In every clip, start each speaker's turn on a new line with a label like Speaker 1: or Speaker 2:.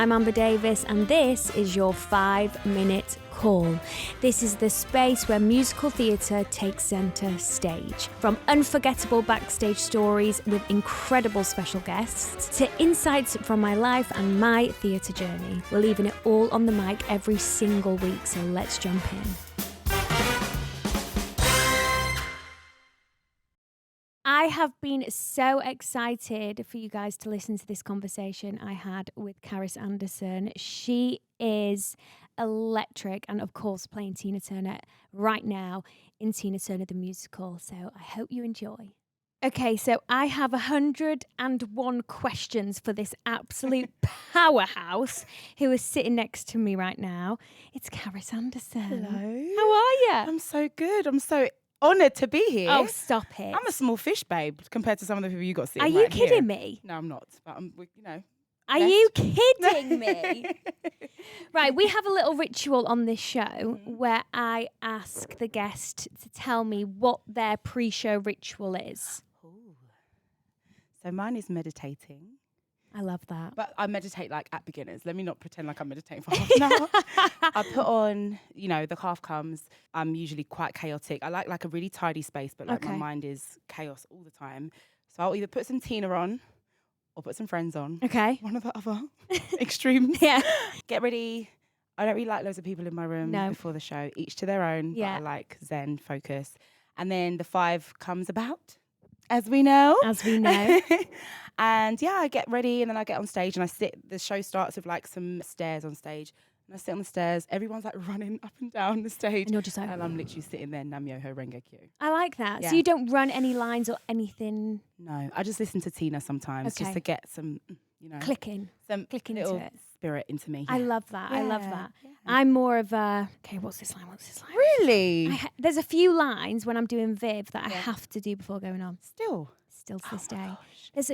Speaker 1: I'm Amber Davies, and this is your 5-minute call. This is the space where musical theatre takes centre stage. From unforgettable backstage stories with incredible special guests to insights from my life and my theatre journey. We're leaving it all on the mic every single week, so let's jump in. I have been so excited for you guys to listen to this conversation I had with Karis Anderson. She is electric and, of course, playing Tina Turner right now in Tina Turner The Musical. So I hope you enjoy. Okay, so I have 101 questions for this absolute powerhouse who is sitting next to me right now. It's Karis Anderson.
Speaker 2: Hello.
Speaker 1: How are you?
Speaker 2: I'm so good. I'm so honoured to be here.
Speaker 1: Oh, stop it.
Speaker 2: I'm a small fish, babe, compared to some of the people you got sitting
Speaker 1: Are you
Speaker 2: right
Speaker 1: kidding
Speaker 2: here.
Speaker 1: me?
Speaker 2: No, I'm not. But I'm, you know.
Speaker 1: Are you kidding me? Right, we have a little ritual on this show where I ask the guest to tell me what their pre-show ritual is.
Speaker 2: Ooh. So mine is meditating.
Speaker 1: I love that.
Speaker 2: But I meditate like at beginners. Let me not pretend like I'm meditating for half an hour. I put on, the calf comes. I'm usually quite chaotic. I like a really tidy space, but my mind is chaos all the time. So I'll either put some Tina on or put some Friends on.
Speaker 1: Okay.
Speaker 2: One or the other. Extremes.
Speaker 1: Yeah.
Speaker 2: Get ready. I don't really like loads of people in my room before the show. Each to their own.
Speaker 1: Yeah.
Speaker 2: But I like Zen, focus. And then the 5 comes about. As we know. And I get ready and then I get on stage and I sit. The show starts with like some stairs on stage. And I sit on the stairs. Everyone's like running up and down the stage.
Speaker 1: And you're just like...
Speaker 2: And I'm literally sitting there, Namyoho Renge Kyo.
Speaker 1: I like that.
Speaker 2: Yeah.
Speaker 1: So you don't run any lines or anything?
Speaker 2: No, I just listen to Tina sometimes just to get some,
Speaker 1: Clicking.
Speaker 2: Some
Speaker 1: Clicking
Speaker 2: little
Speaker 1: into it.
Speaker 2: Spirit into me.
Speaker 1: I love that. I love that.
Speaker 2: Yeah.
Speaker 1: I'm more of a... Okay, what's this line?
Speaker 2: Really?
Speaker 1: There's a few lines when I'm doing Viv that I have to do before going on.
Speaker 2: Still
Speaker 1: to this day.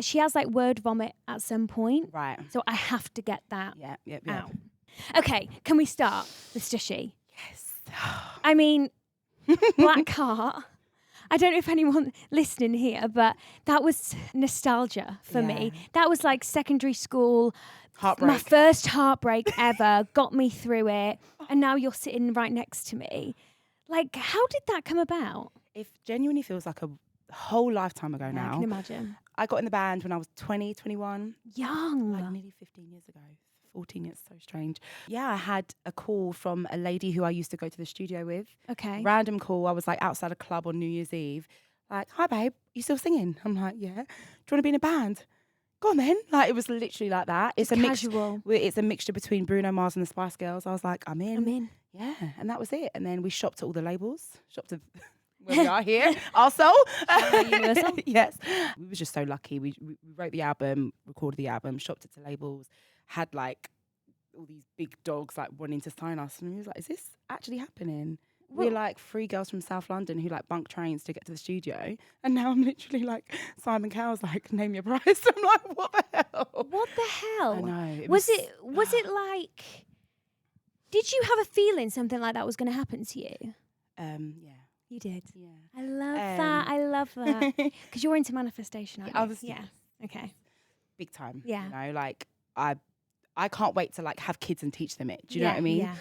Speaker 1: She has like word vomit at some point.
Speaker 2: Right.
Speaker 1: So I have to get that
Speaker 2: Yep.
Speaker 1: out. Okay, can we start with Stooshe?
Speaker 2: Yes.
Speaker 1: I mean, Black Heart. I don't know if anyone listening here, but that was nostalgia for me. That was like secondary school.
Speaker 2: Heartbreak.
Speaker 1: My first heartbreak ever, got me through it. And now you're sitting right next to me. Like, how did that come about?
Speaker 2: It genuinely feels like a whole lifetime ago now.
Speaker 1: I can imagine.
Speaker 2: I got in the band when I was 20, 21.
Speaker 1: Young.
Speaker 2: Like nearly 15 years ago. 14 years, so strange. Yeah, I had a call from a lady who I used to go to the studio with.
Speaker 1: Okay.
Speaker 2: Random call. I was like outside a club on New Year's Eve. Like, hi babe, you still singing? I'm like, yeah. Do you want to be in a band? Go on then. Like, it was literally like that. It's a
Speaker 1: casual.
Speaker 2: It's a mixture between Bruno Mars and the Spice Girls. I was like, I'm in. Yeah, and that was it. And then we shopped at all the labels. Shopped at where we are here. Also. Yes. We were just so lucky. We wrote the album, recorded the album, shopped it to labels, had like all these big dogs like wanting to sign us. And we was like, is this actually happening? We're like 3 girls from South London who like bunk trains to get to the studio. And now I'm literally like, Simon Cowell's like, name your price. I'm like, what the hell?
Speaker 1: What the hell?
Speaker 2: I know.
Speaker 1: Was it like, did you have a feeling something like that was going to happen to you?
Speaker 2: Yeah.
Speaker 1: You did?
Speaker 2: Yeah.
Speaker 1: I love that. Because you're into manifestation, aren't you? Yeah. Okay.
Speaker 2: Big time.
Speaker 1: Yeah.
Speaker 2: Like I can't wait to like have kids and teach them it. Do you know what I mean?
Speaker 1: Yeah.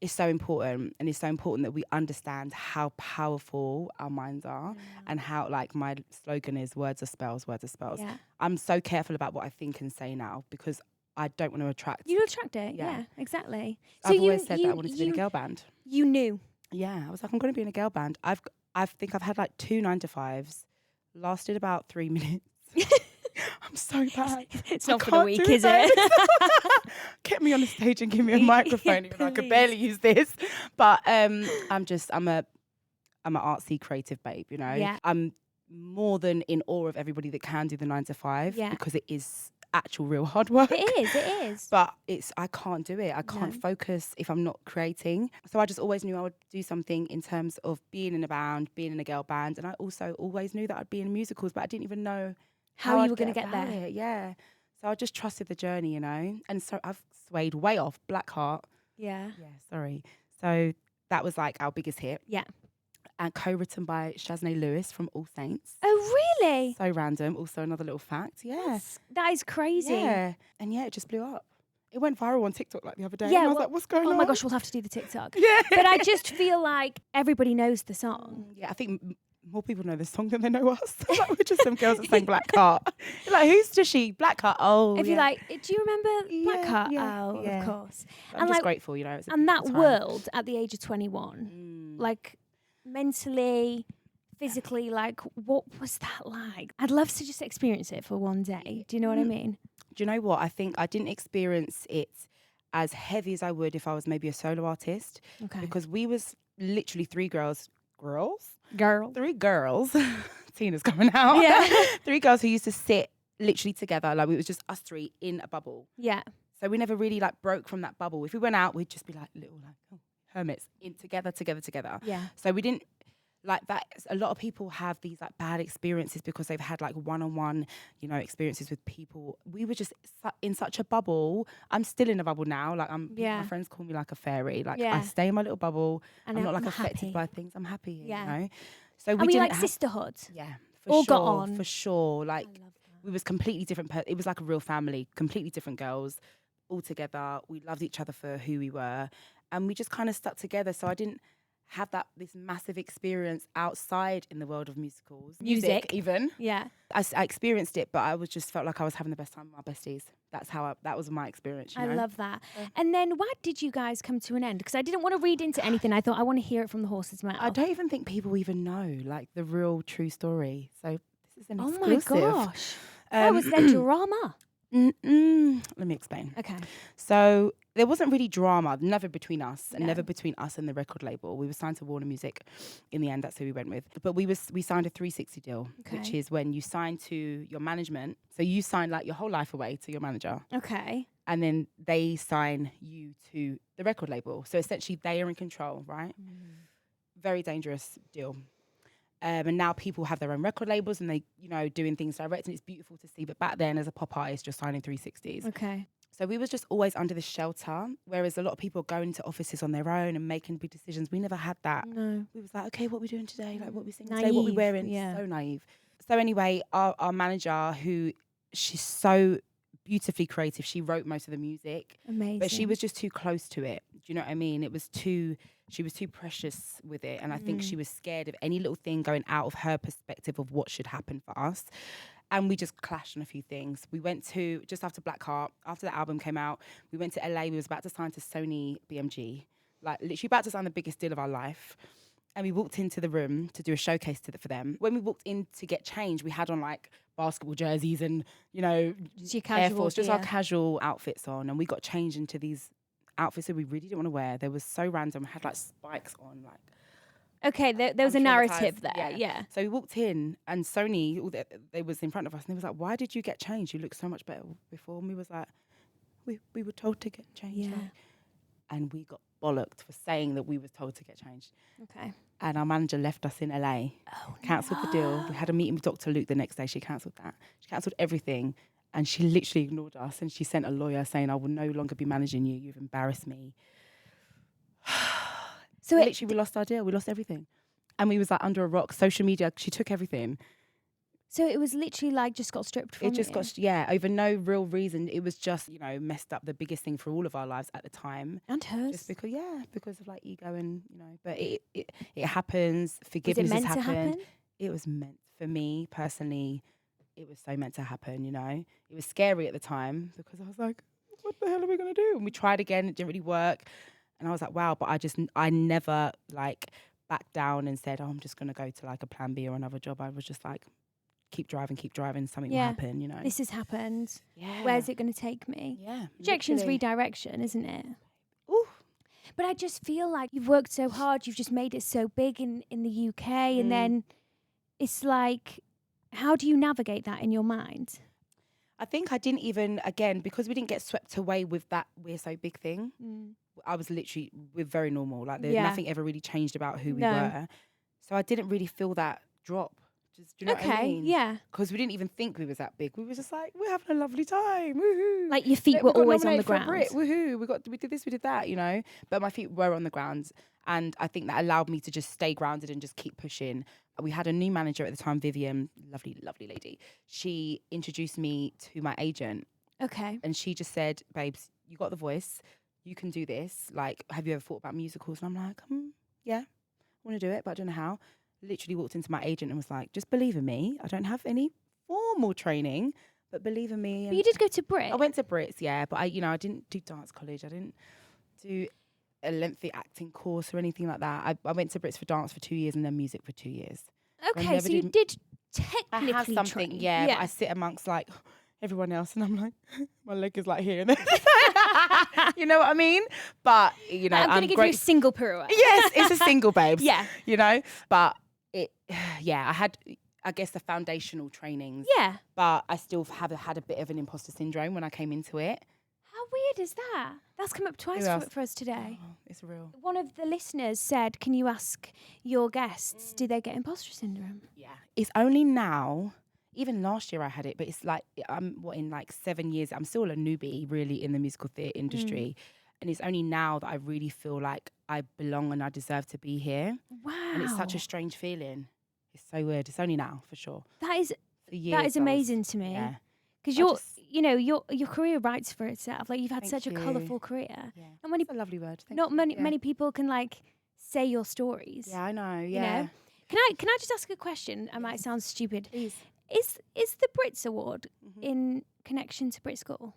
Speaker 2: It's so important, and it's so important that we understand how powerful our minds are, and how, like, my slogan is words are spells, words are spells.
Speaker 1: Yeah.
Speaker 2: I'm so careful about what I think and say now because I don't want to attract.
Speaker 1: You attract it, yeah exactly. So
Speaker 2: I've always said that I wanted to be in a girl band.
Speaker 1: You knew.
Speaker 2: Yeah, I was like, I'm going to be in a girl band. I think I've had like 2 9-to-5s, lasted about 3 minutes. I'm so bad.
Speaker 1: It's not for the weak, is it?
Speaker 2: Get me on the stage and give me a microphone, even though I could barely use this. But I'm an artsy, creative babe, you know?
Speaker 1: Yeah.
Speaker 2: I'm more than in awe of everybody that can do the 9-to-5 because it is actual real hard work.
Speaker 1: It is.
Speaker 2: But I can't do it. I can't focus if I'm not creating. So I just always knew I would do something in terms of being in a band, being in a girl band. And I also always knew that I'd be in musicals, but I didn't even know
Speaker 1: how you were going to get there.
Speaker 2: Yeah. So I just trusted the journey, you know. And so I've swayed way off. Black Heart.
Speaker 1: Yeah.
Speaker 2: Yeah, sorry. So that was like our biggest hit.
Speaker 1: Yeah.
Speaker 2: And co-written by Shaznay Lewis from All Saints.
Speaker 1: Oh, really?
Speaker 2: So random. Also another little fact. Yeah.
Speaker 1: That is crazy.
Speaker 2: Yeah. And yeah, it just blew up. It went viral on TikTok like the other day.
Speaker 1: Yeah,
Speaker 2: and I was like, what's going on?
Speaker 1: Oh my gosh, we'll have to do the TikTok.
Speaker 2: Yeah.
Speaker 1: But I just feel like everybody knows the song.
Speaker 2: Yeah, I think more people know this song than they know us. Like, we're just some girls that sang Blackheart. Like, who's Stooshe? Blackheart. Oh,
Speaker 1: If
Speaker 2: yeah.
Speaker 1: you're like, do you remember Blackheart?
Speaker 2: Yeah,
Speaker 1: Oh,
Speaker 2: yeah.
Speaker 1: of course.
Speaker 2: I'm just grateful, you know. It's a
Speaker 1: and that
Speaker 2: beautiful time.
Speaker 1: world at the age of 21, like mentally, physically, like what was that like? I'd love to just experience it for one day. Do you know what I mean?
Speaker 2: Do you know what? I think I didn't experience it as heavy as I would if I was maybe a solo artist.
Speaker 1: Okay.
Speaker 2: Because we was literally three girls. Three girls. Tina's coming out.
Speaker 1: Yeah.
Speaker 2: 3 girls who used to sit literally together. Like, it was just us 3 in a bubble.
Speaker 1: Yeah.
Speaker 2: So we never really like broke from that bubble. If we went out, we'd just be like little hermits in together.
Speaker 1: Yeah.
Speaker 2: So we didn't like that. A lot of people have these like bad experiences because they've had like one-on-one, you know, experiences with people. We were just in such a bubble. I'm still in a bubble now. Like my friends call me like a fairy. Like I stay in my little bubble. And I'm not like affected by things. I'm happy. You know. So
Speaker 1: we like sisterhood.
Speaker 2: Yeah.
Speaker 1: All got on.
Speaker 2: For sure. Like we was completely different. It was like a real family. Completely different girls, all together. We loved each other for who we were, and we just kind of stuck together. So I didn't have this massive experience outside in the world of music even.
Speaker 1: Yeah.
Speaker 2: I experienced it, but I was just felt like I was having the best time with my besties. That's how that was my experience. You know?
Speaker 1: I love that. And then why did you guys come to an end? Because I didn't want to read into anything. I thought I want to hear it from the horse's mouth.
Speaker 2: I don't even think people even know like the real true story. So this is an exclusive.
Speaker 1: Oh my gosh. Was there drama?
Speaker 2: Let me explain.
Speaker 1: Okay.
Speaker 2: So there wasn't really drama, never between us, and never between us and the record label. We were signed to Warner Music in the end. That's who we went with. But we signed a 360 deal, which is when you sign to your management. So you sign like your whole life away to your manager.
Speaker 1: Okay.
Speaker 2: And then they sign you to the record label. So essentially they are in control, right? Very dangerous deal. And now people have their own record labels and they, you know, doing things direct, and it's beautiful to see. But back then, as a pop artist, you're signing 360s.
Speaker 1: Okay.
Speaker 2: So we was just always under the shelter, whereas a lot of people go into offices on their own and making big decisions. We never had that.
Speaker 1: No.
Speaker 2: We was like, okay, what we doing today? Like, what we singing today? What we wearing?
Speaker 1: Yeah.
Speaker 2: So naive. So anyway, our manager, she's so beautifully creative. She wrote most of the music.
Speaker 1: Amazing.
Speaker 2: But she was just too close to it. Do you know what I mean? She was too precious with it. And I think she was scared of any little thing going out of her perspective of what should happen for us. And we just clashed on a few things. We went to, just after Blackheart, after the album came out, we went to LA. We was about to sign to Sony BMG. Like, literally about to sign the biggest deal of our life. And we walked into the room to do a showcase for them. When we walked in to get changed, we had on like basketball jerseys and, you know, Air Force, just our casual outfits on. And we got changed into these outfits that we really didn't want to wear. They were so random. We had like spikes on, like.
Speaker 1: Okay, there was a narrative there, yeah.
Speaker 2: So we walked in and Sony, they was in front of us and they was like, why did you get changed? You look so much better before. And we was like, we were told to get changed.
Speaker 1: Yeah.
Speaker 2: Like. And we got bollocked for saying that we was told to get changed.
Speaker 1: Okay.
Speaker 2: And our manager left us in LA, cancelled the deal. We had a meeting with Dr. Luke the next day. She cancelled that. She cancelled everything. And she literally ignored us. And she sent a lawyer saying, I will no longer be managing you. You've embarrassed me. So literally, we lost our deal. We lost everything. And we was like under a rock. Social media, she took everything.
Speaker 1: So it was literally like just got stripped from you?
Speaker 2: It just got, over no real reason. It was just, you know, messed up the biggest thing for all of our lives at the time.
Speaker 1: And hers.
Speaker 2: Just because of like ego and, you know, but it happens. Forgiveness has happened.
Speaker 1: To happen?
Speaker 2: It was meant for me personally. It was so meant to happen, you know. It was scary at the time because I was like, what the hell are we going to do? And we tried again. It didn't really work. And I was like, wow. But I never like backed down and said, I'm just going to go to like a plan B or another job. I was just like, keep driving, something will happen, you know.
Speaker 1: This has happened.
Speaker 2: Yeah.
Speaker 1: Where's it going to take me?
Speaker 2: Yeah.
Speaker 1: Rejection's
Speaker 2: literally.
Speaker 1: redirection, isn't it?
Speaker 2: Ooh.
Speaker 1: But I just feel like you've worked so hard, you've just made it so big in the UK, and then it's like, how do you navigate that in your mind?
Speaker 2: I think I didn't even, again, because we didn't get swept away with that we're so big thing, I was literally, we're very normal. Like, nothing ever really changed about who we were. So I didn't really feel that drop. Just, do you know what I mean?
Speaker 1: Yeah.
Speaker 2: Because we didn't even think we was that big. We were just like, we're having a lovely time. Woohoo.
Speaker 1: Like your feet were always on the ground.
Speaker 2: Woohoo. We did this, we did that, you know. But my feet were on the ground. And I think that allowed me to just stay grounded and just keep pushing. We had a new manager at the time, Vivian, lovely, lovely lady. She introduced me to my agent.
Speaker 1: Okay.
Speaker 2: And she just said, babes, you got the voice, you can do this. Like, have you ever thought about musicals? And I'm like, yeah, I want to do it, but I don't know how. Literally walked into my agent and was like, just believe in me. I don't have any formal training, but believe in me.
Speaker 1: But you did go to Brit.
Speaker 2: I went to Brits, yeah, but I didn't do dance college. I didn't do a lengthy acting course or anything like that. I went to Brits for dance for 2 years and then music for 2 years.
Speaker 1: Okay, so you did technically
Speaker 2: I have something,
Speaker 1: train.
Speaker 2: yeah. But I sit amongst like everyone else and I'm like, my leg is like here and there. You know what I mean? But, you know,
Speaker 1: I'm going to give you a single pirouette.
Speaker 2: Yes, it's a single, babes.
Speaker 1: Yeah.
Speaker 2: You know? But I had, I guess, the foundational trainings.
Speaker 1: Yeah.
Speaker 2: But I still had a bit of an imposter syndrome when I came into it.
Speaker 1: How weird is that? That's come up twice for us today.
Speaker 2: Oh, it's real.
Speaker 1: One of the listeners said, can you ask your guests, do they get imposter syndrome?
Speaker 2: Yeah. It's only now, even last year I had it, but it's like, in like 7 years, I'm still a newbie really in the musical theatre industry. And it's only now that I really feel like I belong and I deserve to be here.
Speaker 1: Wow.
Speaker 2: And it's such a strange feeling. It's so weird. It's only now, for sure.
Speaker 1: That is
Speaker 2: Years,
Speaker 1: amazing to me.
Speaker 2: Yeah.
Speaker 1: Because your career writes for itself. Like, you've had such a colourful career.
Speaker 2: Yeah.
Speaker 1: And when
Speaker 2: That's a lovely word.
Speaker 1: many people can like say your stories.
Speaker 2: Yeah, I know. Yeah.
Speaker 1: You know? Can I just ask a question? I might sound stupid.
Speaker 2: Please.
Speaker 1: Is the Brits Award in connection to Brit School?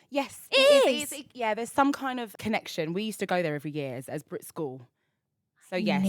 Speaker 2: Yes.
Speaker 1: It is.
Speaker 2: Yeah, there's some kind of connection. We used to go there every year as Brit School. So yes,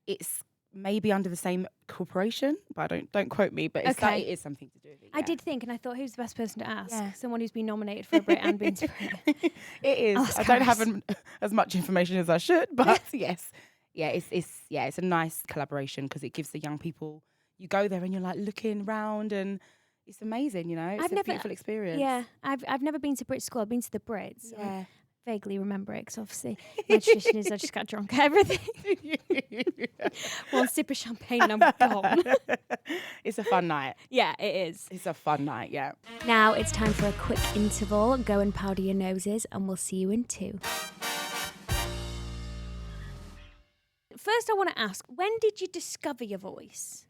Speaker 2: it's maybe under the same corporation, but don't quote me, but it is something to do with it. Yeah.
Speaker 1: I did think, and I thought, who's the best person to ask? Yeah. Someone who's been nominated for a Brit and been to Brit.
Speaker 2: It is. I don't have as much information as I should, but yes. Yeah, it's a nice collaboration because it gives the young people, you go there and you're like looking around and it's amazing, you know. It's a beautiful experience.
Speaker 1: Yeah, I've never been to Brit School. I've been to the Brits.
Speaker 2: Yeah.
Speaker 1: I vaguely remember it because obviously my tradition is I just got drunk at everything. One sip of champagne and I'm gone.
Speaker 2: It's a fun night.
Speaker 1: Yeah, it is.
Speaker 2: It's a fun night, yeah.
Speaker 1: Now it's time for a quick interval. Go and powder your noses and we'll see you in 2. First, I want to ask, when did you discover your voice?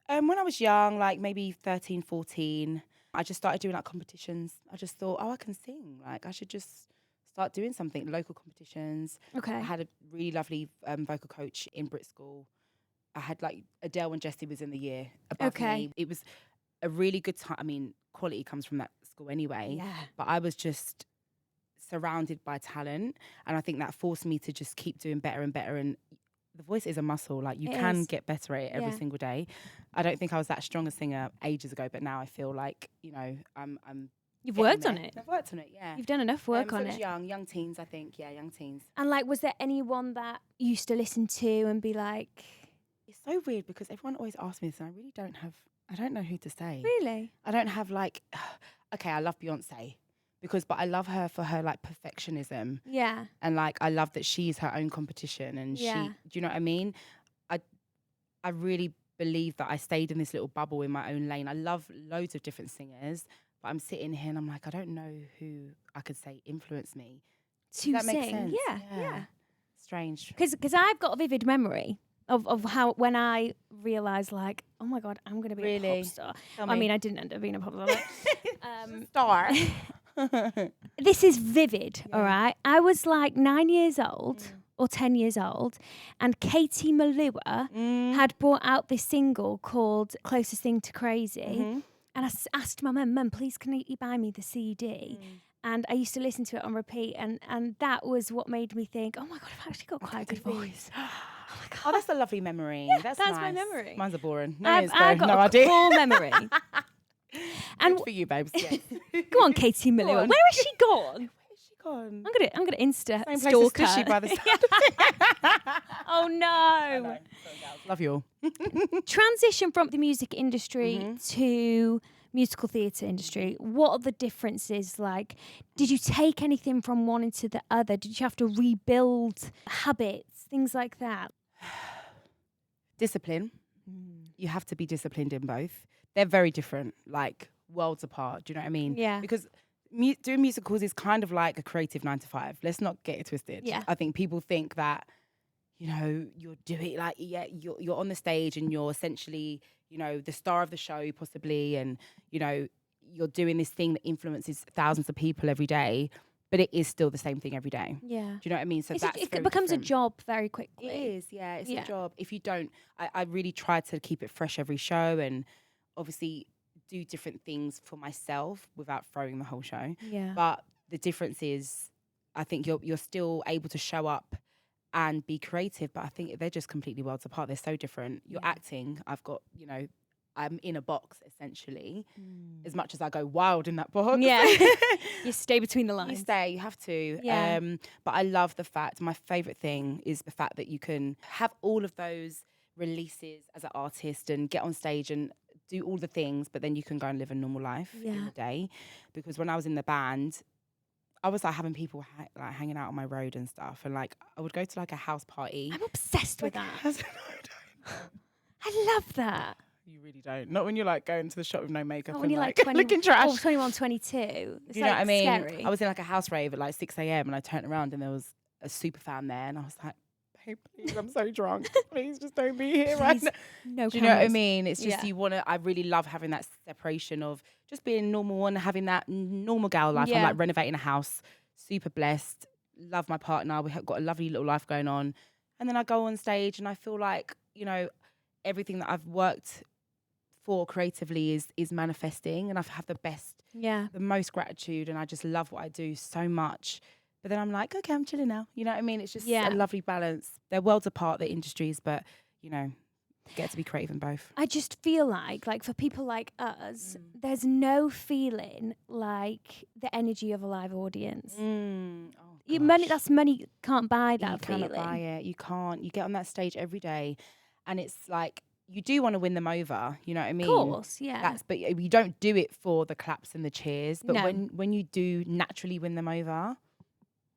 Speaker 2: When I was young, like maybe 13, 14, I just started doing like competitions. I just thought, I can sing. Like, I should just start doing something, local competitions.
Speaker 1: Okay.
Speaker 2: I had a really lovely vocal coach in Brit School. I had like Adele and Jessie was in the year above me. It was a really good time. I mean, quality comes from that school anyway.
Speaker 1: Yeah.
Speaker 2: But I was just surrounded by talent. And I think that forced me to just keep doing better and better. And the voice is a muscle. Like, you can get better at it every single day. I don't think I was that strong a singer ages ago, but now I feel like, you know, I'm
Speaker 1: You've worked on it.
Speaker 2: I've worked on it, yeah.
Speaker 1: You've done enough work on it.
Speaker 2: Young teens, I think. Yeah, young teens.
Speaker 1: And like, was there anyone that you used to listen to and be like...
Speaker 2: It's so weird because everyone always asks me this and I don't know who to say.
Speaker 1: Really?
Speaker 2: I don't have like, okay, I love Beyonce. But I love her for her like perfectionism.
Speaker 1: Yeah.
Speaker 2: And like, I love that she's her own competition and do you know what I mean? I really believe that I stayed in this little bubble in my own lane. I love loads of different singers, but I'm sitting here and I'm like, I don't know who I could say influenced me.
Speaker 1: To
Speaker 2: that
Speaker 1: sing?
Speaker 2: Makes sense?
Speaker 1: Yeah.
Speaker 2: Strange.
Speaker 1: Because I've got a vivid memory of how when I realised like, oh my God, I'm going to be a pop star. I mean, I didn't end up being a pop star.
Speaker 2: Star.
Speaker 1: This is vivid, all right? I was like 9 years old or 10 years old, and Katie Malua had brought out this single called Closest Thing to Crazy. And I asked my mum, please can you buy me the CD? And I used to listen to it on repeat, and that was what made me think, oh my God, I've actually got quite a good voice. Oh my God.
Speaker 2: Oh, that's a lovely memory.
Speaker 1: Yeah,
Speaker 2: that's
Speaker 1: my
Speaker 2: nice.
Speaker 1: memory.
Speaker 2: Mine's a boring.
Speaker 1: I've got a core memory.
Speaker 2: And good for you, babes. Yes.
Speaker 1: Go on, Katie Malua. Where has she gone?
Speaker 2: Gone.
Speaker 1: I'm gonna Insta
Speaker 2: Same
Speaker 1: stalk
Speaker 2: place as
Speaker 1: her.
Speaker 2: Stooshe by the sound.
Speaker 1: Oh no!
Speaker 2: Sorry, love you all.
Speaker 1: Transition from the music industry to musical theatre industry. What are the differences like? Did you take anything from one into the other? Did you have to rebuild habits, things like that?
Speaker 2: Discipline. You have to be disciplined in both. They're very different, like worlds apart. Do you know what I mean?
Speaker 1: Yeah.
Speaker 2: Because doing musicals is kind of like a creative 9 to 5. Let's not get it twisted.
Speaker 1: Yeah.
Speaker 2: I think people think that, you know, you're doing like, you're on the stage and you're essentially, you know, the star of the show possibly. And, you know, you're doing this thing that influences thousands of people every day, but it is still the same thing every day.
Speaker 1: Yeah.
Speaker 2: Do you know what I mean? So
Speaker 1: it becomes
Speaker 2: different.
Speaker 1: A job very quickly.
Speaker 2: It is, yeah. It's a job. If you don't, I really try to keep it fresh every show, and obviously do different things for myself without throwing the whole show.
Speaker 1: Yeah.
Speaker 2: But the difference is, I think you're still able to show up and be creative, but I think they're just completely worlds apart. They're so different. You're acting. I've got, I'm in a box essentially. As much as I go wild in that box.
Speaker 1: Yeah. You stay between the lines.
Speaker 2: You stay, you have to.
Speaker 1: Yeah.
Speaker 2: But I love the fact, my favourite thing is the fact that you can have all of those releases as an artist and get on stage and do all the things, but then you can go and live a normal life in the day. Because when I was in the band, I was like having people like hanging out on my road and stuff, and like I would go to like a house party.
Speaker 1: I'm obsessed with that. I love that.
Speaker 2: You really don't. Not when you're like going to the shop with no makeup.
Speaker 1: Not
Speaker 2: when
Speaker 1: you're
Speaker 2: like
Speaker 1: 20,
Speaker 2: looking trash.
Speaker 1: 21, 22. It's
Speaker 2: you know what I mean?
Speaker 1: Scary.
Speaker 2: I was in like a house rave at like 6 a.m. and I turned around and there was a super fan there, and I was like, hey, please, I'm so drunk. Please just don't be here right now.
Speaker 1: No.
Speaker 2: Do you know what I mean? It's just I really love having that separation of just being normal and having that normal gal life. I'm like renovating a house, super blessed, love my partner. We have got a lovely little life going on. And then I go on stage and I feel like, everything that I've worked for creatively is manifesting, and I've had the most gratitude, and I just love what I do so much. But then I'm like, okay, I'm chilling now. You know what I mean? It's just a lovely balance. They're worlds apart, the industries, but get to be creative in both.
Speaker 1: I just feel like for people like us, there's no feeling like the energy of a live audience. Money can't buy that feeling.
Speaker 2: You cannot buy it. You can't. You get on that stage every day, and it's like, you do want to win them over, you know what I mean?
Speaker 1: Of course, yeah.
Speaker 2: But you don't do it for the claps and the cheers. But
Speaker 1: No.
Speaker 2: when you do naturally win them over,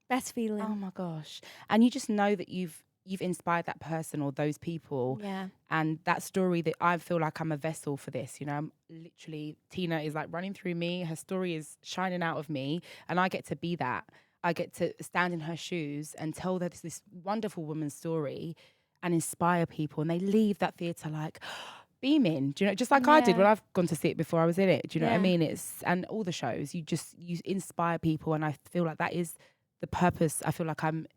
Speaker 1: best feeling.
Speaker 2: Oh my gosh. And you just know that you've inspired that person or those people.
Speaker 1: Yeah.
Speaker 2: And that story, that I feel like I'm a vessel for this, I'm literally, Tina is like running through me. Her story is shining out of me, and I get to be that. I get to stand in her shoes and tell this wonderful woman's story and inspire people, and they leave that theatre like beaming. Do you know? Just like I did when I've gone to see it before I was in it. Do you know what I mean? And all the shows, you inspire people, and I feel like that is the purpose. I feel like I'm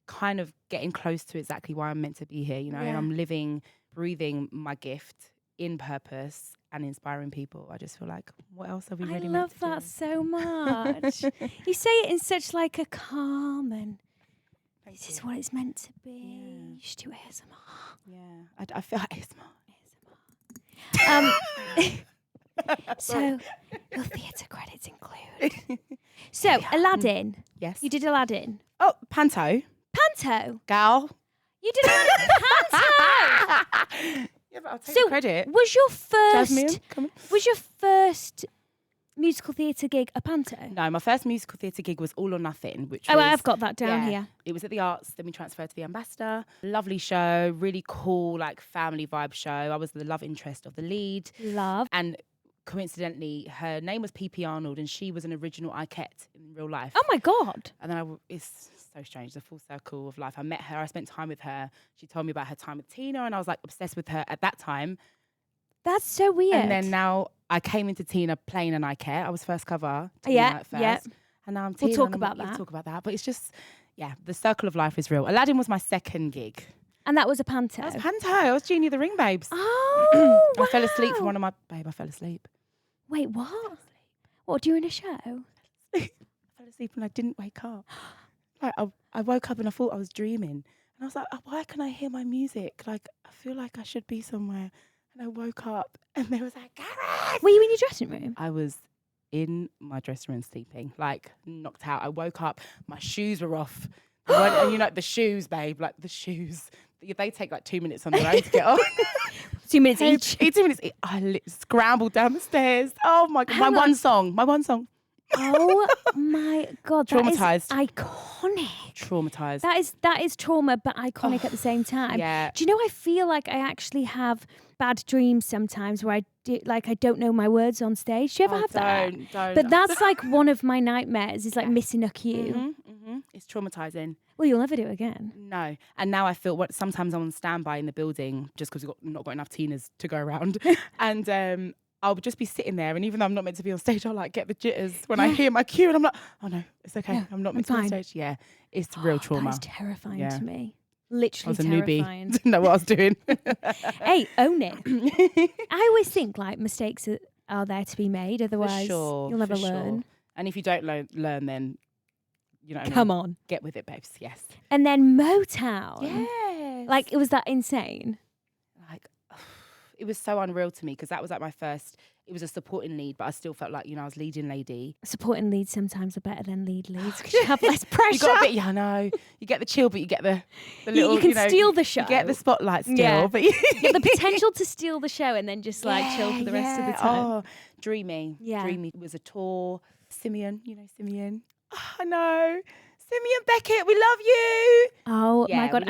Speaker 2: kind of getting close to exactly why I'm meant to be here. And I'm living, breathing my gift in purpose and inspiring people. I just feel like, what else are we really meant to do?
Speaker 1: I love that so much. You say it in such like a calm and. This is what it's meant to be. Yeah. You should do ASMR.
Speaker 2: Yeah, I feel like
Speaker 1: ASMR. So, your theatre credits include. So, Aladdin.
Speaker 2: Yes.
Speaker 1: You did Aladdin.
Speaker 2: Oh, Panto.
Speaker 1: Panto?
Speaker 2: Gal.
Speaker 1: You did Panto!
Speaker 2: Yeah, but I'll take credit.
Speaker 1: Was your
Speaker 2: Jasmine, come on.
Speaker 1: Was your first musical theatre gig a Panto?
Speaker 2: No, my first musical theatre gig was All or Nothing, which was,
Speaker 1: I've got that down here.
Speaker 2: It was at the Arts, then we transferred to the Ambassador. Lovely show, really cool, like family vibe show. I was the love interest of the lead.
Speaker 1: Love.
Speaker 2: And coincidentally, her name was P.P. Arnold, and she was an original Ikette in real life.
Speaker 1: Oh my God.
Speaker 2: And then it's so strange, the full circle of life. I met her, I spent time with her. She told me about her time with Tina, and I was like obsessed with her at that time.
Speaker 1: That's so weird.
Speaker 2: And then now I came into Tina playing an Ikette. I was first cover.
Speaker 1: Tina at first.
Speaker 2: And now I'm Tina.
Speaker 1: We'll talk about that.
Speaker 2: We'll talk about that. But it's just, the circle of life is real. Aladdin was my second gig.
Speaker 1: And that was a Panto?
Speaker 2: That was Panto. I was Genie of the Ring, babes.
Speaker 1: Oh,
Speaker 2: I fell asleep for one of my... Babe, I fell asleep.
Speaker 1: Wait, what? What, during a show?
Speaker 2: I fell asleep and I didn't wake up. Like I woke up and I thought I was dreaming. And I was like, why can I hear my music? Like, I feel like I should be somewhere. And I woke up and they was like, Karis!
Speaker 1: Were you in your dressing room?
Speaker 2: I was in my dressing room sleeping, like knocked out. I woke up, my shoes were off. And the shoes, babe, like the shoes. They take like 2 minutes on their own to get on.
Speaker 1: 2 minutes each?
Speaker 2: 2 minutes each. I scrambled down the stairs. Oh my God, my one song.
Speaker 1: Oh my God,
Speaker 2: traumatized.
Speaker 1: That is iconic.
Speaker 2: Traumatized.
Speaker 1: That is trauma, but iconic at the same time.
Speaker 2: Yeah.
Speaker 1: Do you know, I feel like I actually have bad dreams sometimes where I don't know my words on stage. Do you ever have that?
Speaker 2: Don't.
Speaker 1: But that's like one of my nightmares is like missing a cue.
Speaker 2: It's traumatizing.
Speaker 1: Well, you'll never do it again.
Speaker 2: No. And now I feel sometimes I'm on standby in the building just because we've not got enough Tinas to go around. And I'll just be sitting there, and even though I'm not meant to be on stage, I'll like get the jitters when I hear my cue, and I'm like, oh no, it's okay.
Speaker 1: Yeah,
Speaker 2: I'm not meant to be on stage. Yeah, it's real trauma.
Speaker 1: That is terrifying to me. Literally
Speaker 2: I was a
Speaker 1: terrifying.
Speaker 2: newbie. Didn't know what I was doing.
Speaker 1: Hey, own it. I always think like mistakes are there to be made. Otherwise, you'll never learn.
Speaker 2: Sure. And if you don't learn, then you know.
Speaker 1: Come on,
Speaker 2: get with it, babes. Yes.
Speaker 1: And then Motown.
Speaker 2: Yes.
Speaker 1: Like, was that insane?
Speaker 2: Like, it was so unreal to me because that was like my first. It was a supporting lead, but I still felt like, I was leading lady.
Speaker 1: Supporting leads sometimes are better than leads because you have less pressure.
Speaker 2: You got a bit, I know. You get the chill, but you get the little.
Speaker 1: You can steal the show.
Speaker 2: You get the spotlight still, but you
Speaker 1: get the potential to steal the show and then just like chill for the rest of the time.
Speaker 2: Oh, dreamy.
Speaker 1: Yeah.
Speaker 2: Dreamy. It was a tour. Simeon, Simeon. Oh, I know. Simeon Beckett, we love you.
Speaker 1: Oh my God.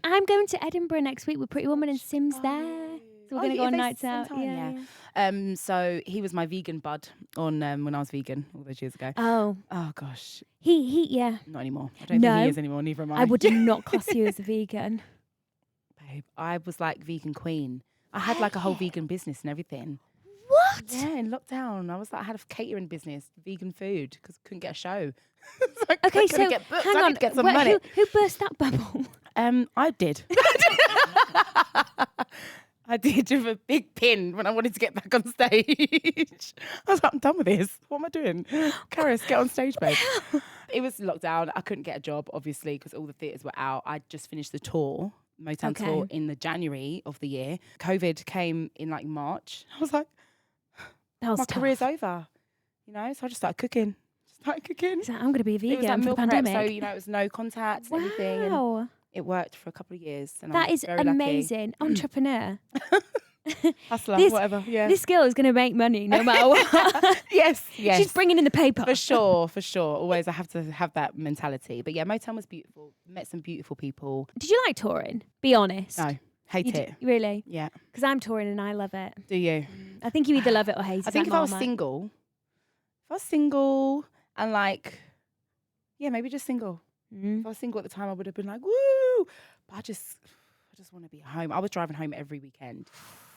Speaker 2: I'm
Speaker 1: going to Edinburgh next week with Pretty Woman and Sim's there. So we're going to go on nights out.
Speaker 2: Yeah. So he was my vegan bud on when I was vegan all those years ago.
Speaker 1: Oh
Speaker 2: gosh.
Speaker 1: He
Speaker 2: Not anymore. I don't think he is anymore, neither am I.
Speaker 1: I would not class you as a vegan.
Speaker 2: Babe, I was like vegan queen. I had like a whole vegan business and everything.
Speaker 1: What?
Speaker 2: Yeah, in lockdown. I had a catering business, vegan food, because I couldn't get a show.
Speaker 1: Okay, so hang on.
Speaker 2: Get some money.
Speaker 1: Who burst that bubble?
Speaker 2: I did. I did with a big pin when I wanted to get back on stage. I was like, I'm done with this. What am I doing? Karis, get on stage, babe. It was lockdown. I couldn't get a job, obviously, because all the theatres were out. I just finished the tour, Motown tour, in the January of the year. COVID came in like March. I was like, my career's over. So I just started cooking.
Speaker 1: So I'm going to be a vegan
Speaker 2: it was like
Speaker 1: for
Speaker 2: meal
Speaker 1: the pandemic.
Speaker 2: Prep, so, it was no contact, everything. And it worked for a couple of years. And
Speaker 1: that is amazing. Entrepreneur.
Speaker 2: Hustler, whatever. Yeah.
Speaker 1: This girl is going to make money no matter what.
Speaker 2: Yes.
Speaker 1: She's bringing in the paper.
Speaker 2: For sure. Always I have to have that mentality. But yeah, Motown was beautiful. Met some beautiful people.
Speaker 1: Did you like touring? Be honest.
Speaker 2: No. Hate it.
Speaker 1: Really?
Speaker 2: Yeah.
Speaker 1: Because I'm touring and I love it.
Speaker 2: Do you?
Speaker 1: I think you either love it or hate it.
Speaker 2: I think if I was single and like, maybe just single. If I was single at the time, I would have been like, woo! But I just want to be home. I was driving home every weekend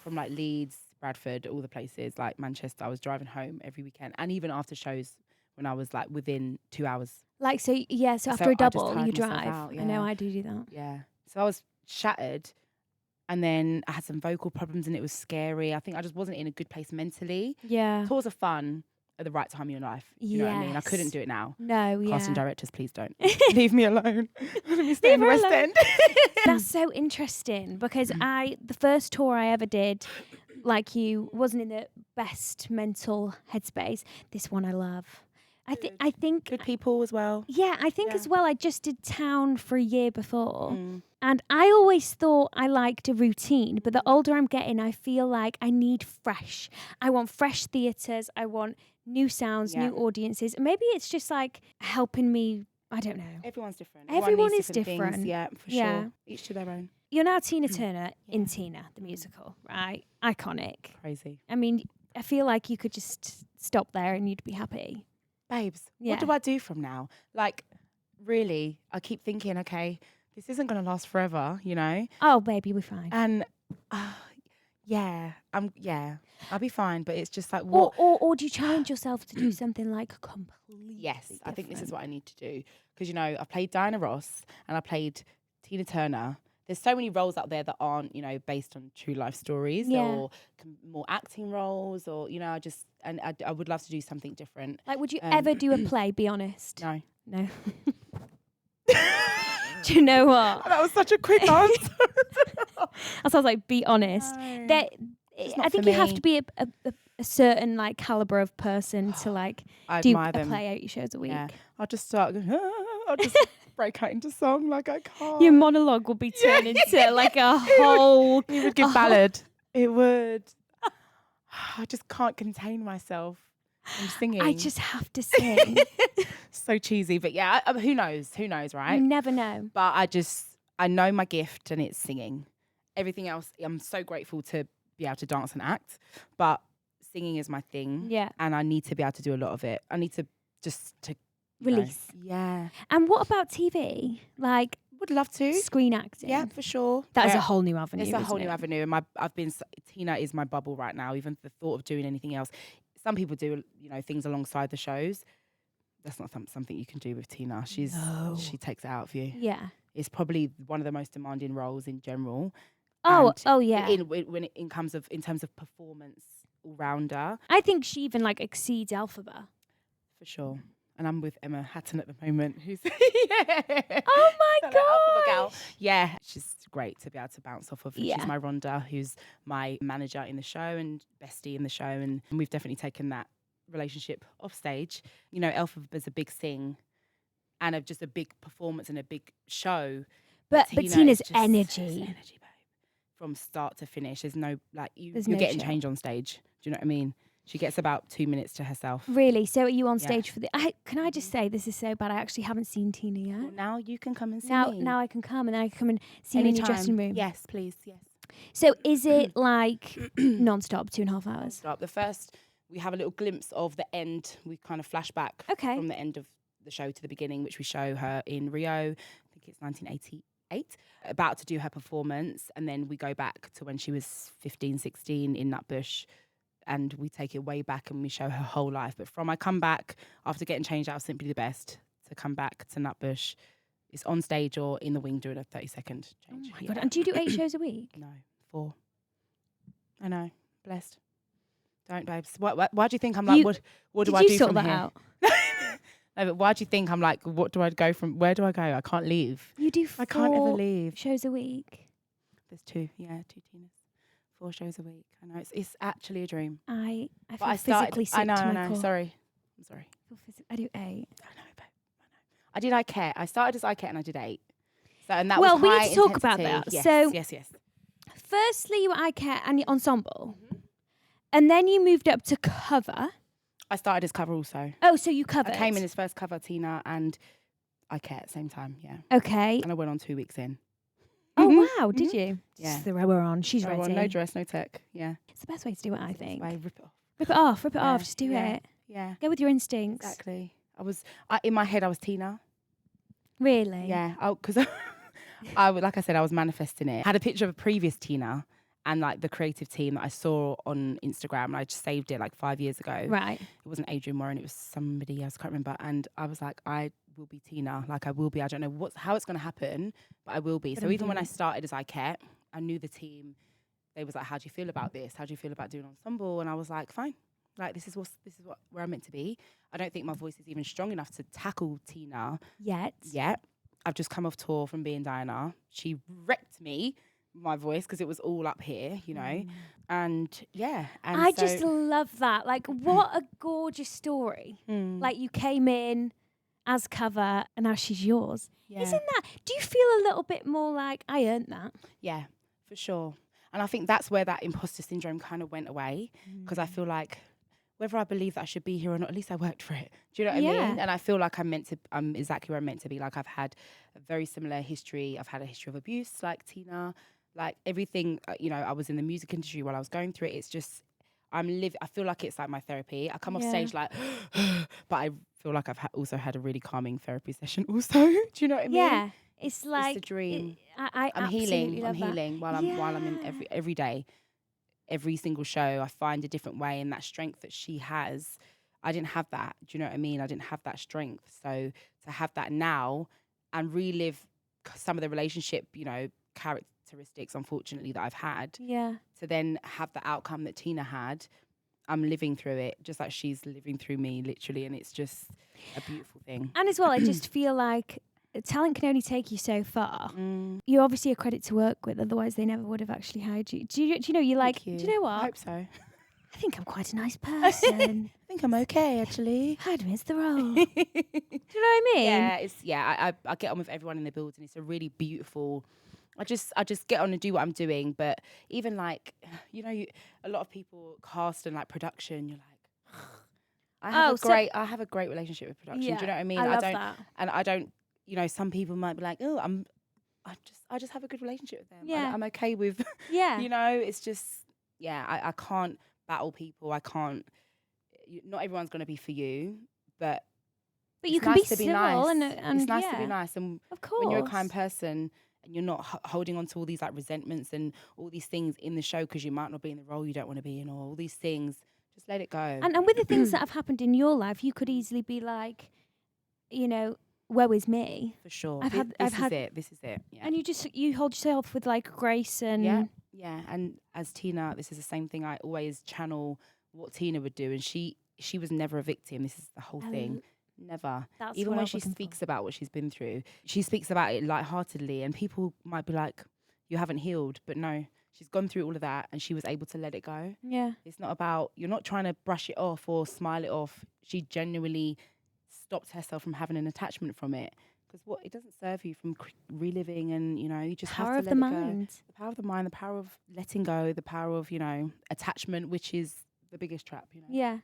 Speaker 2: from like Leeds, Bradford, all the places, like Manchester. I was driving home every weekend. And even after shows when I was like within 2 hours.
Speaker 1: Like, so after a double, you drive.
Speaker 2: Out,
Speaker 1: I know, I do that.
Speaker 2: Yeah. So I was shattered. And then I had some vocal problems and it was scary. I think I just wasn't in a good place mentally.
Speaker 1: Yeah.
Speaker 2: Tours are fun at the right time in your life. You know what I mean? I couldn't do it now.
Speaker 1: No,
Speaker 2: Casting directors, please don't. Leave me alone. Let me stay in the West End.
Speaker 1: That's so interesting because the first tour I ever did, like you, wasn't in the best mental headspace. This one I love. I think
Speaker 2: good people as well.
Speaker 1: Yeah, I think as well. I just did Town for a year before. And I always thought I liked a routine, but the older I'm getting, I feel like I need fresh. I want fresh theatres. I want new sounds, new audiences. Maybe it's just like helping me. I don't know.
Speaker 2: Everyone's different.
Speaker 1: Everyone is different.
Speaker 2: Things. Yeah, for sure. Each to their own.
Speaker 1: You're now Tina Turner in Tina, the musical, right? Iconic.
Speaker 2: Crazy.
Speaker 1: I mean, I feel like you could just stop there and you'd be happy.
Speaker 2: Babes, what do I do from now? Like, really, I keep thinking, okay, this isn't going to last forever,
Speaker 1: Oh, baby, we're fine.
Speaker 2: And I'll be fine. But it's just like, what?
Speaker 1: Or do you challenge yourself to do something like completely different?
Speaker 2: I think this is what I need to do. Because, I played Diana Ross and I played Tina Turner. There's so many roles out there that aren't, based on true life stories or more acting roles or, I would love to do something different.
Speaker 1: Like, would you ever do a play, be honest?
Speaker 2: No.
Speaker 1: Do you know what?
Speaker 2: That was such a quick answer.
Speaker 1: I was like, be honest.
Speaker 2: No.
Speaker 1: I think you have to be a certain like caliber of person to like do a play 80 shows a week.
Speaker 2: Yeah. I'll just start. I'll just break out into song like I can't.
Speaker 1: Your monologue will be turned into like a whole.
Speaker 2: It would get ballad. It would. I just can't contain myself. I'm singing.
Speaker 1: I just have to sing.
Speaker 2: So cheesy, but yeah. Who knows? Who knows, right?
Speaker 1: You never know.
Speaker 2: But I know my gift, and it's singing. Everything else, I'm so grateful to be able to dance and act, but singing is my thing.
Speaker 1: Yeah.
Speaker 2: And I need to be able to do a lot of it. I need to just to
Speaker 1: release.
Speaker 2: Yeah.
Speaker 1: And what about TV? Like,
Speaker 2: Would love to.
Speaker 1: Screen acting.
Speaker 2: Yeah, for sure.
Speaker 1: That is a whole new avenue.
Speaker 2: It's a whole new avenue. And Tina is my bubble right now. Even the thought of doing anything else. Some people do, things alongside the shows. That's not something you can do with Tina. She takes it out of you.
Speaker 1: Yeah.
Speaker 2: It's probably one of the most demanding roles in general.
Speaker 1: Oh yeah.
Speaker 2: In terms of performance all rounder.
Speaker 1: I think she even exceeds Elphaba.
Speaker 2: For sure. And I'm with Emma Hatton at the moment, who's
Speaker 1: oh my god,
Speaker 2: yeah, she's great to be able to bounce off of. Yeah. She's my Rhonda, who's my manager in the show and bestie in the show, and we've definitely taken that relationship off stage. Elphaba's a big sing, and just a big performance and a big show.
Speaker 1: But Tina's energy,
Speaker 2: babe, from start to finish. There's no you're getting change on stage. Do you know what I mean? She gets about 2 minutes to herself.
Speaker 1: Really? So are you on stage for the... Can I just say, this is so bad, I actually haven't seen Tina yet.
Speaker 2: Well, now you can come and see me.
Speaker 1: Now I can come, and then I can come and see me in your dressing room.
Speaker 2: Yes, please, yes.
Speaker 1: So is it non-stop, 2.5 hours?
Speaker 2: Non-stop. We have a little glimpse of the end. We kind of flash back from the end of the show to the beginning, which we show her in Rio. I think it's 1988. About to do her performance. And then we go back to when she was 15, 16 in Nutbush. And we take it way back and we show her whole life. But from I come back after getting changed out of Simply the Best to come back to Nutbush, it's on stage or in the wing doing a 30-second change.
Speaker 1: Oh my God. And do you do 8 shows a week?
Speaker 2: No, 4. I know. Blessed. Don't, babes. Why do you think I'm like, what do I do from here? Did you sort that out? No, but why do you think I'm like, what do I go from, where do I go? I can't leave.
Speaker 1: You do 4
Speaker 2: I can't ever leave.
Speaker 1: shows a week?
Speaker 2: There's 2 Tinas. 4 shows a week. I know it's actually a dream.
Speaker 1: I feel physically sick.
Speaker 2: I know.
Speaker 1: Core.
Speaker 2: Sorry. I'm sorry.
Speaker 1: I do 8.
Speaker 2: I know, babe. I know. I did iCare. I started as iCare and I did 8. So and that
Speaker 1: well,
Speaker 2: was
Speaker 1: we
Speaker 2: high
Speaker 1: need to talk about that.
Speaker 2: Yes,
Speaker 1: so
Speaker 2: yes.
Speaker 1: Firstly, you were iCare and your ensemble, and then you moved up to cover.
Speaker 2: I started as cover also.
Speaker 1: Oh, so you covered.
Speaker 2: I came in as first cover, Tina, and iCare at the same time. Yeah.
Speaker 1: Okay.
Speaker 2: And I went on 2 weeks in.
Speaker 1: Oh wow! Did you?
Speaker 2: Yeah.
Speaker 1: Just throw her on. She's ready.
Speaker 2: No dress, no tech. Yeah.
Speaker 1: It's the best way to do it, I think.
Speaker 2: Rip it off.
Speaker 1: Rip it off. Rip it off. Just do it.
Speaker 2: Yeah.
Speaker 1: Go with your instincts.
Speaker 2: Exactly. In my head, I was Tina.
Speaker 1: Really?
Speaker 2: Yeah. Because like I said, I was manifesting it. I had a picture of a previous Tina and the creative team that I saw on Instagram. And I just saved it 5 years ago.
Speaker 1: Right.
Speaker 2: It wasn't Adrian Warren. It was somebody else. I can't remember. And I was like, I will be Tina. I will be. I don't know how it's going to happen, but I will be. So even when I started as iCare, I knew the team. They was like, how do you feel about this? How do you feel about doing ensemble? And I was like, fine. This is where I'm meant to be. I don't think my voice is even strong enough to tackle Tina yet. I've just come off tour from being Diana. She wrecked me, my voice, because it was all up here, And yeah. And
Speaker 1: I just love that. What a gorgeous story. You came in as cover and now she's yours. Yeah. Isn't that, do you feel a little bit more like I earned that?
Speaker 2: Yeah, for sure. And I think that's where that imposter syndrome kind of went away, because I feel like whether I believe that I should be here or not, at least I worked for it. Do you know what I mean? And I feel like I'm exactly where I'm meant to be. I've had a very similar history. I've had a history of abuse like Tina, everything, I was in the music industry while I was going through it. It's just, I feel like it's like my therapy. I come off stage but I feel like I've also had a really calming therapy session also. Do you know what I mean?
Speaker 1: Yeah. It's like
Speaker 2: it's a dream.
Speaker 1: I'm
Speaker 2: healing. I'm healing while I'm in every day, every single show. I find a different way, and that strength that she has, I didn't have that. Do you know what I mean? I didn't have that strength. So to have that now and relive some of the relationship, characteristics, unfortunately, that I've had. Yeah. To then have the outcome that Tina had, I'm living through it, just like she's living through me, literally, and it's just a beautiful thing.
Speaker 1: And as well, I just feel like talent can only take you so far. You're obviously a credit to work with, otherwise they never would have actually hired you. Do you know, you're like, do you know what?
Speaker 2: I hope so.
Speaker 1: I think I'm quite a nice person.
Speaker 2: I think I'm okay, actually.
Speaker 1: Hired me as the role. Do you know what I mean?
Speaker 2: Yeah, I get on with everyone in the building. It's a really beautiful... I just get on and do what I'm doing. But even a lot of people cast and production, you're like, I have a great relationship with production.
Speaker 1: Yeah,
Speaker 2: do you know what I mean?
Speaker 1: I love that.
Speaker 2: And I don't, some people might be like, oh, I just have a good relationship with them.
Speaker 1: Yeah.
Speaker 2: I'm okay with, it's just, I can't battle people. I can't, not everyone's going to be for you, but
Speaker 1: But you can be civil and
Speaker 2: it's nice to be nice. And
Speaker 1: of course,
Speaker 2: when you're a kind person and you're not holding on to all these like resentments and all these things in the show because you might not be in the role you don't want to be in, or all these things, just let it go.
Speaker 1: And with the things that have happened in your life, you could easily be like, you know, woe is me.
Speaker 2: For sure. This is it. Yeah.
Speaker 1: And you hold yourself with like grace and
Speaker 2: yeah. And as Tina, this is the same thing. I always channel what Tina would do, and she was never a victim. This is the whole thing. Never. Even when she speaks about what she's been through, she speaks about it lightheartedly, and people might be like, "You haven't healed," but no, she's gone through all of that, and she was able to let it go.
Speaker 1: Yeah.
Speaker 2: It's not about, you're not trying to brush it off or smile it off. She genuinely stopped herself from having an attachment from it, because it doesn't serve you from reliving, and you just have to let it go. The power of the mind, the power of letting go, the power of attachment, which is the biggest trap.
Speaker 1: Yeah.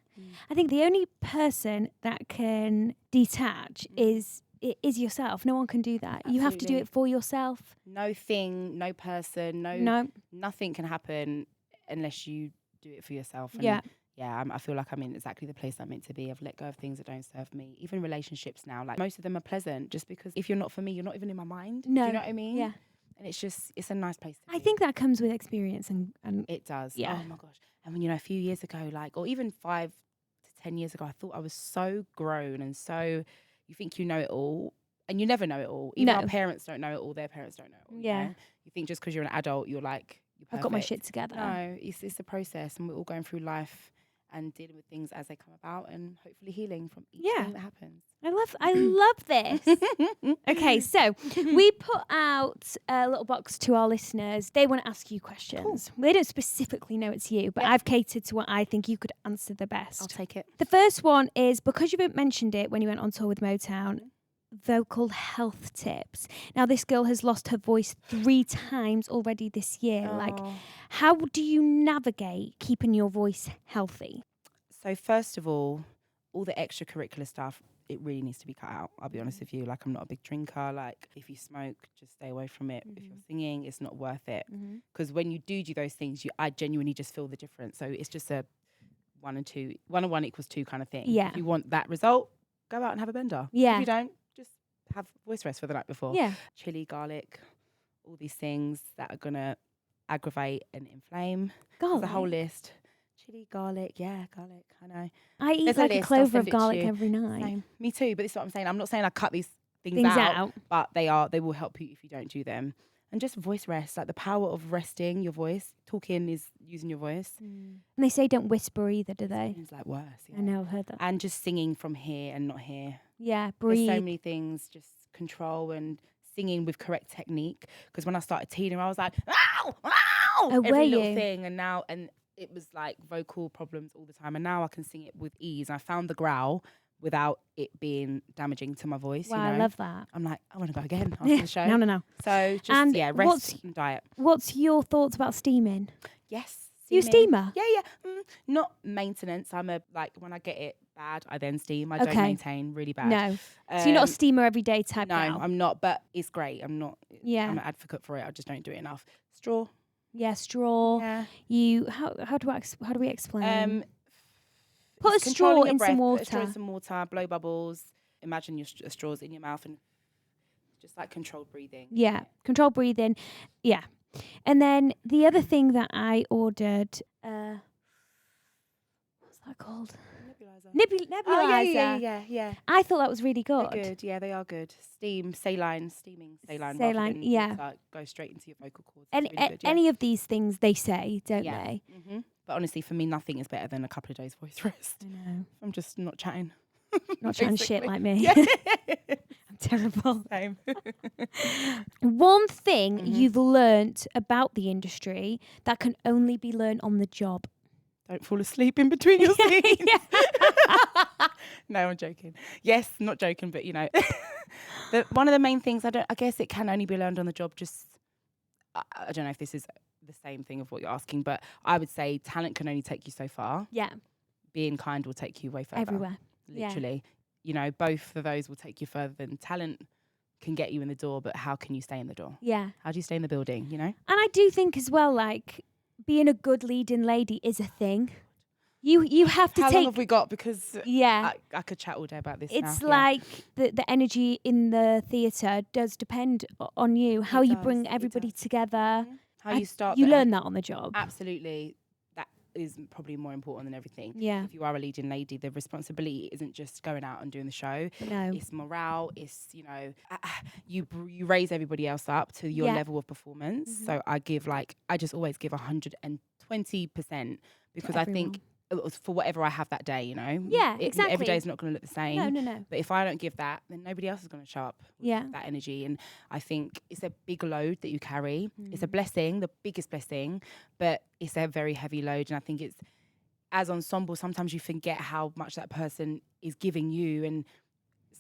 Speaker 1: I think the only person that can detach is yourself. No one can do that. Absolutely. You have to do it for yourself.
Speaker 2: No thing, no person, nothing can happen unless you do it for yourself. And I feel like I'm in exactly the place I'm meant to be. I've let go of things that don't serve me. Even relationships now, like most of them are pleasant, just because if you're not for me, you're not even in my mind.
Speaker 1: No.
Speaker 2: Do you know what I mean?
Speaker 1: Yeah.
Speaker 2: And it's a nice place to be.
Speaker 1: I think that comes with experience and
Speaker 2: it does.
Speaker 1: Yeah.
Speaker 2: Oh my gosh. And when, a few years ago, or even 5 to 10 years ago, I thought I was so grown and so, you think you know it all, and you never know it all. Even our parents don't know it all, their parents don't know it all.
Speaker 1: Yeah.
Speaker 2: You think just because you're an adult, you're like, you're perfect.
Speaker 1: I've got my shit together.
Speaker 2: No, it's a process, and we're all going through life and dealing with things as they come about, and hopefully healing from each thing that happens.
Speaker 1: I love this. Okay, so we put out a little box to our listeners. They want to ask you questions. Cool. They don't specifically know it's you, but I've catered to what I think you could answer the best.
Speaker 2: I'll take it.
Speaker 1: The first one is, because you mentioned it when you went on tour with Motown, vocal health tips. Now, this girl has lost her voice 3 times already this year. Like, how do you navigate keeping your voice healthy?
Speaker 2: So first of all the extracurricular stuff, it really needs to be cut out. I'll be honest with you. Like, I'm not a big drinker. Like, if you smoke, just stay away from it. If you're singing, it's not worth it. Because when you do those things, I genuinely just feel the difference. So it's just a 1 and 2, 1 and 1 equals 2 kind of thing.
Speaker 1: Yeah.
Speaker 2: If you want that result, go out and have a bender.
Speaker 1: Yeah.
Speaker 2: If you don't, just have voice rest for the night before.
Speaker 1: Yeah.
Speaker 2: Chili, garlic, all these things that are gonna aggravate and inflame.
Speaker 1: Garlic.
Speaker 2: There's a whole list. Chili, garlic, garlic. I know.
Speaker 1: I eat like a clover of garlic every night.
Speaker 2: Same. Me too, but this is what I'm saying. I'm not saying I cut these things out, but they will help you if you don't do them. And just voice rest, like the power of resting your voice. Talking is using your voice.
Speaker 1: And they say don't whisper either, do they?
Speaker 2: It's like worse. Yeah.
Speaker 1: I know, I've heard that.
Speaker 2: And just singing from here and not here.
Speaker 1: Yeah, breathe.
Speaker 2: There's so many things, just control and singing with correct technique. Because when I started Tina, I was like, ow, ow, every little thing. And it was like vocal problems all the time. And now I can sing it with ease. I found the growl without it being damaging to my voice.
Speaker 1: Wow, I love that.
Speaker 2: I'm like, I want to go again after the show.
Speaker 1: No.
Speaker 2: So just, rest and diet.
Speaker 1: What's your thoughts about steaming?
Speaker 2: Yes.
Speaker 1: You a steamer?
Speaker 2: Yeah. Not maintenance. When I get it bad, I then steam. I don't maintain really bad.
Speaker 1: No. So you're not a steamer every day type
Speaker 2: No,
Speaker 1: gal?
Speaker 2: I'm not, but it's great. I'm not.
Speaker 1: Yeah.
Speaker 2: I'm an advocate for it. I just don't do it enough. Straw.
Speaker 1: Yeah, straw.
Speaker 2: Yeah.
Speaker 1: How do we explain? Put a
Speaker 2: straw
Speaker 1: in some water.
Speaker 2: Put a straw in some water, blow bubbles. Imagine your straws in your mouth and just like controlled breathing.
Speaker 1: Yeah, controlled breathing. Yeah. And then the other thing that I ordered, what's that called? Nebulizer.
Speaker 2: Oh, yeah.
Speaker 1: I thought that was really good.
Speaker 2: They're good. Yeah, they are good. Steaming saline.
Speaker 1: Saline, yeah.
Speaker 2: Go straight into your vocal cords.
Speaker 1: Any of these things they say, don't they?
Speaker 2: Mm-hmm. But honestly, for me, nothing is better than a couple of days voice rest.
Speaker 1: I know.
Speaker 2: I'm just not chatting.
Speaker 1: Not chatting shit like me.
Speaker 2: Yeah.
Speaker 1: I'm terrible.
Speaker 2: Same.
Speaker 1: One thing you've learnt about the industry that can only be learnt on the job.
Speaker 2: Don't fall asleep in between your scenes. No, I'm joking. Yes, not joking, but one of the main things, I guess it can only be learned on the job. Just, I don't know if this is the same thing of what you're asking, but I would say talent can only take you so far.
Speaker 1: Yeah.
Speaker 2: Being kind will take you way further.
Speaker 1: Everywhere.
Speaker 2: Literally. Yeah. Both of those will take you further than talent can get you in the door, but how can you stay in the door?
Speaker 1: Yeah.
Speaker 2: How do you stay in the building,
Speaker 1: And I do think as well, like, being a good leading lady is a thing. You have to
Speaker 2: How
Speaker 1: take.
Speaker 2: long have we got? Because
Speaker 1: yeah,
Speaker 2: I could chat all day about this.
Speaker 1: it's
Speaker 2: now.
Speaker 1: like the energy in the theatre does depend on you. How you bring everybody together.
Speaker 2: How you start.
Speaker 1: You learn that on the job.
Speaker 2: Absolutely. That is probably more important than everything.
Speaker 1: Yeah.
Speaker 2: If you are a leading lady, the responsibility isn't just going out and doing the show.
Speaker 1: No.
Speaker 2: It's morale. It's, you raise everybody else up to your level of performance.
Speaker 1: Mm-hmm.
Speaker 2: So I just always give 120% because I think for whatever I have that day,
Speaker 1: Yeah, exactly.
Speaker 2: Every day is not going to look the same.
Speaker 1: No.
Speaker 2: But if I don't give that, then nobody else is going to show up with that energy. And I think it's a big load that you carry. It's a blessing, the biggest blessing, but it's a very heavy load. And I think it's, as ensemble, sometimes you forget how much that person is giving you. And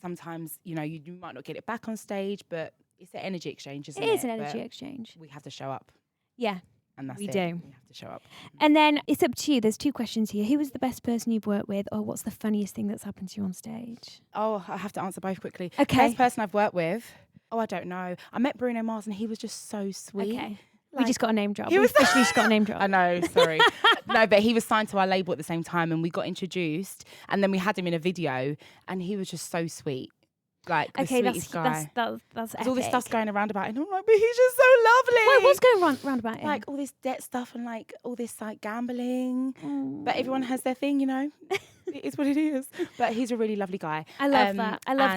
Speaker 2: sometimes, you might not get it back on stage, but it's an energy exchange, isn't it?
Speaker 1: It is an energy exchange.
Speaker 2: We have to show up.
Speaker 1: Yeah.
Speaker 2: And that's
Speaker 1: we
Speaker 2: it.
Speaker 1: do.
Speaker 2: We have to show up.
Speaker 1: And then it's up to you. There's 2 questions here. Who was the best person you've worked with, or what's the funniest thing that's happened to you on stage?
Speaker 2: Oh, I have to answer both quickly.
Speaker 1: Okay.
Speaker 2: Best person I've worked with? Oh, I don't know. I met Bruno Mars and he was just so sweet.
Speaker 1: Okay. We just got a name drop. We officially just got a name drop.
Speaker 2: I know, sorry. No, but he was signed to our label at the same time and we got introduced and then we had him in a video and he was just so sweet. Like the sweetest guy.
Speaker 1: That's epic.
Speaker 2: All this stuff's going around about him. I'm like, but he's just so lovely.
Speaker 1: Well, what's going round about him?
Speaker 2: Like all this debt stuff and like all this like gambling. But everyone has their thing, It is what it is. But he's a really lovely guy.
Speaker 1: I love that. I love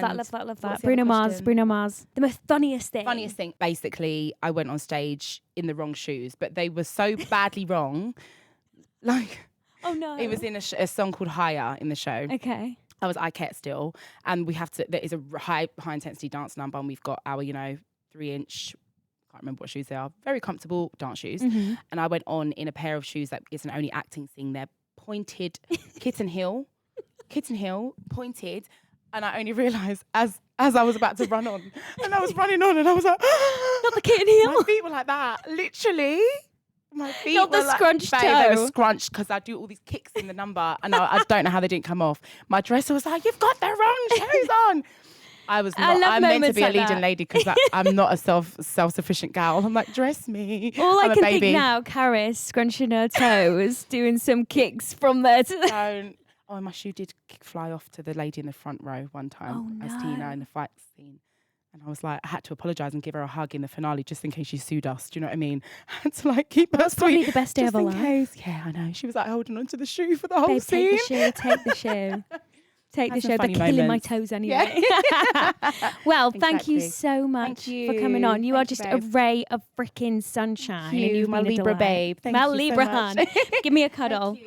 Speaker 1: that. Bruno Mars. The most funniest thing.
Speaker 2: Basically, I went on stage in the wrong shoes, but they were so badly wrong. Like,
Speaker 1: oh no.
Speaker 2: It was in a song called Higher in the show.
Speaker 1: Okay.
Speaker 2: I was Ikette still, and there is a high intensity dance number, and we've got our 3-inch, can't remember what shoes they are, very comfortable dance shoes. Mm-hmm. And I went on in a pair of shoes that isn't only acting thing, they're pointed kitten heel, pointed, and I only realised as I was about to run on, and I was running on, and I was like,
Speaker 1: not the kitten heel.
Speaker 2: My feet were like that, literally. My feet
Speaker 1: not
Speaker 2: were
Speaker 1: the scrunched toe.
Speaker 2: They were scrunched because I do all these kicks in the number and I don't know how they didn't come off. My dresser was like, you've got the wrong shoes on. I'm meant to be a leading lady because I'm not a self-sufficient gal. I'm like, dress me.
Speaker 1: All
Speaker 2: I'm
Speaker 1: I can think now, Karis scrunching her toes, doing some kicks from there to
Speaker 2: Oh, my shoe did fly off to the lady in the front row one time as Tina in the fight scene. And I was like, I had to apologise and give her a hug in the finale just in case she sued us. Do you know what I mean? I had to keep her
Speaker 1: That's
Speaker 2: sweet.
Speaker 1: Probably the best day of her life.
Speaker 2: Yeah, I know. She was holding onto the shoe for the whole
Speaker 1: Babe,
Speaker 2: scene.
Speaker 1: Take the shoe. Take the show. They're killing my toes anyway. Yeah. Well, thank you so much for coming on. You are just a ray of freaking sunshine.
Speaker 2: Thank you,
Speaker 1: and you've
Speaker 2: my
Speaker 1: been
Speaker 2: Libra babe.
Speaker 1: Thank you so much. Give me a cuddle.